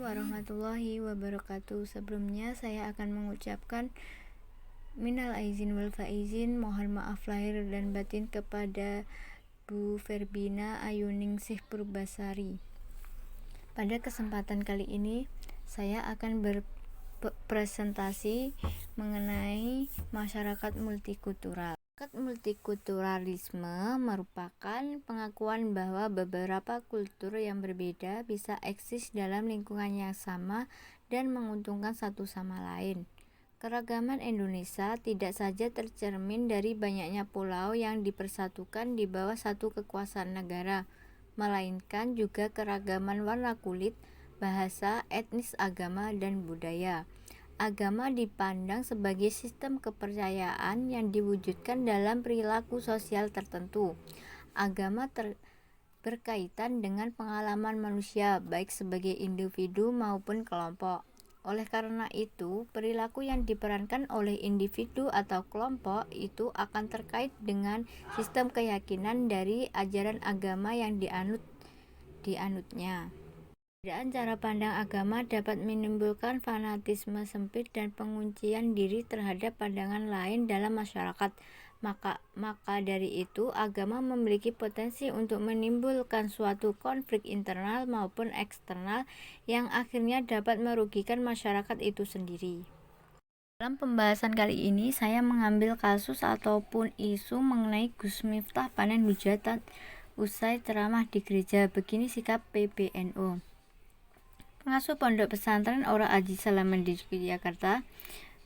Warahmatullahi wabarakatuh. Sebelumnya saya akan mengucapkan minal aizin wal faizin, mohon maaf lahir dan batin kepada Bu Ferbina Ayuningsih Purbasari. Pada kesempatan kali ini saya akan berpresentasi mengenai masyarakat multikultural. Multikulturalisme merupakan pengakuan bahwa beberapa kultur yang berbeda bisa eksis dalam lingkungan yang sama dan menguntungkan satu sama lain. Keragaman Indonesia tidak saja tercermin dari banyaknya pulau yang dipersatukan di bawah satu kekuasaan negara, melainkan juga keragaman warna kulit, bahasa, etnis, agama, dan budaya. Agama dipandang sebagai sistem kepercayaan yang diwujudkan dalam perilaku sosial tertentu. Agama berkaitan dengan pengalaman manusia, baik sebagai individu maupun kelompok. Oleh karena itu, perilaku yang diperankan oleh individu atau kelompok itu akan terkait dengan sistem keyakinan dari ajaran agama yang dianutnya. Perbedaan cara pandang agama dapat menimbulkan fanatisme sempit dan penguncian diri terhadap pandangan lain dalam masyarakat. Maka dari itu, agama memiliki potensi untuk menimbulkan suatu konflik internal maupun eksternal yang akhirnya dapat merugikan masyarakat itu sendiri. Dalam pembahasan kali ini, saya mengambil kasus ataupun isu mengenai Gus Miftah panen hujatan usai ceramah di gereja. Begini sikap PBNU. Pengasuh Pondok Pesantren Ora Aji Salaman di Yogyakarta,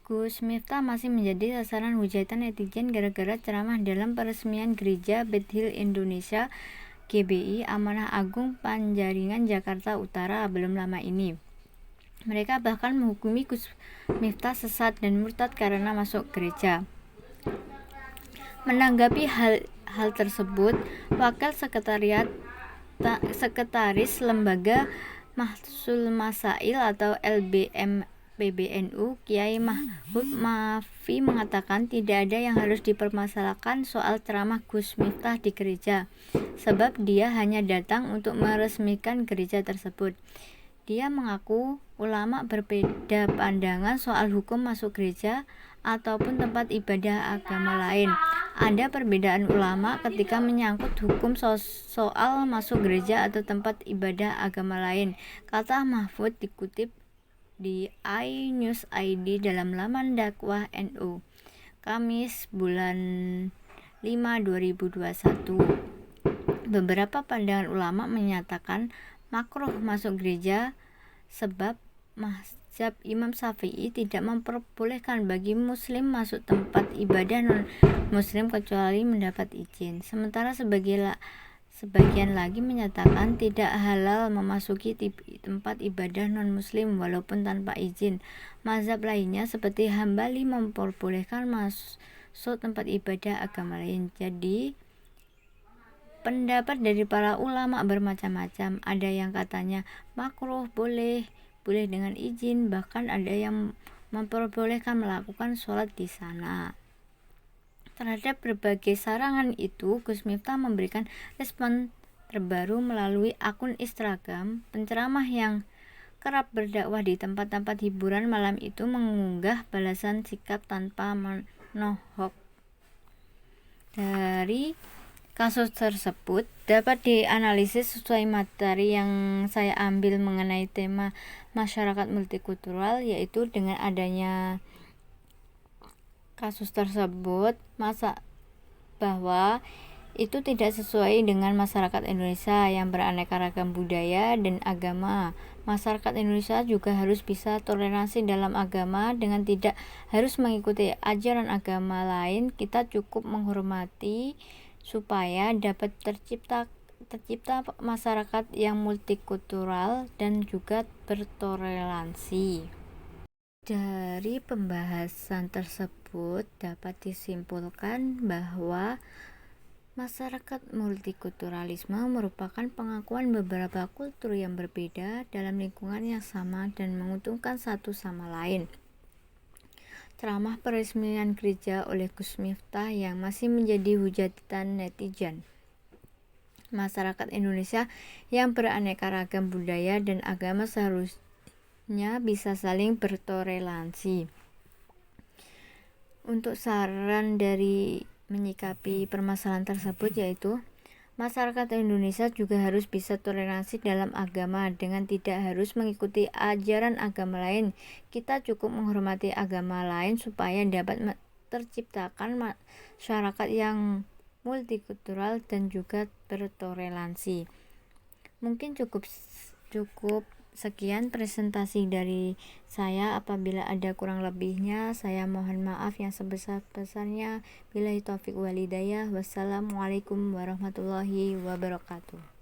Gus Miftah masih menjadi sasaran hujatan netizen gara-gara ceramah dalam peresmian Gereja Beth Hill Indonesia GBI Amanah Agung Panjaringan Jakarta Utara belum lama ini. Mereka bahkan menghukumi Gus Miftah sesat dan murtad karena masuk gereja. Menanggapi hal tersebut, Wakil Sekretaris Lembaga Mahsul Masail atau LBM PBNU, Kiai Mahfud Mafi mengatakan tidak ada yang harus dipermasalahkan soal ceramah Gus Miftah di gereja, sebab dia hanya datang untuk meresmikan gereja tersebut. Dia mengaku ulama berbeda pandangan soal hukum masuk gereja ataupun tempat ibadah agama lain. Ada perbedaan ulama ketika menyangkut hukum soal masuk gereja atau tempat ibadah agama lain, kata Mahfud dikutip di iNews ID dalam laman dakwah NU, Kamis bulan 5 2021. Beberapa pandangan ulama menyatakan makruh masuk gereja sebab mazhab Imam Syafi'i tidak memperbolehkan bagi muslim masuk tempat ibadah non-muslim kecuali mendapat izin. Sementara sebagian lagi menyatakan tidak halal memasuki tempat ibadah non-muslim walaupun tanpa izin. Mazhab lainnya seperti Hambali memperbolehkan masuk tempat ibadah agama lain. Jadi pendapat dari para ulama bermacam-macam. Ada yang katanya makruh, boleh dengan izin, bahkan ada yang memperbolehkan melakukan sholat di sana. Terhadap berbagai sarangan itu, Gus Miftah memberikan respon terbaru melalui akun Instagram. Penceramah yang kerap berdakwah di tempat-tempat hiburan malam itu mengunggah balasan sikap tanpa menohok. Dari kasus tersebut dapat dianalisis sesuai materi yang saya ambil mengenai tema masyarakat multikultural, yaitu dengan adanya kasus tersebut bahwa itu tidak sesuai dengan masyarakat Indonesia yang beraneka ragam budaya dan agama. Masyarakat Indonesia juga harus bisa toleransi dalam agama dengan tidak harus mengikuti ajaran agama lain. Kita cukup menghormati supaya dapat tercipta masyarakat yang multikultural dan juga bertoleransi. Dari pembahasan tersebut dapat disimpulkan bahwa masyarakat multikulturalisme merupakan pengakuan beberapa kultur yang berbeda dalam lingkungan yang sama dan menguntungkan satu sama lain. Ceramah peresmian gereja oleh Gus Miftah yang masih menjadi hujatan netizen. Masyarakat Indonesia yang beraneka ragam budaya dan agama bisa saling bertoleransi. Untuk saran dari menyikapi permasalahan tersebut yaitu masyarakat Indonesia juga harus bisa toleransi dalam agama dengan tidak harus mengikuti ajaran agama lain. Kita cukup menghormati agama lain supaya dapat terciptakan masyarakat yang multikultural dan juga bertoleransi. Mungkin cukup sekian presentasi dari saya. Apabila ada kurang lebihnya, saya mohon maaf yang sebesar-besarnya. Billahi taufik walhidayah. Wassalamualaikum warahmatullahi wabarakatuh.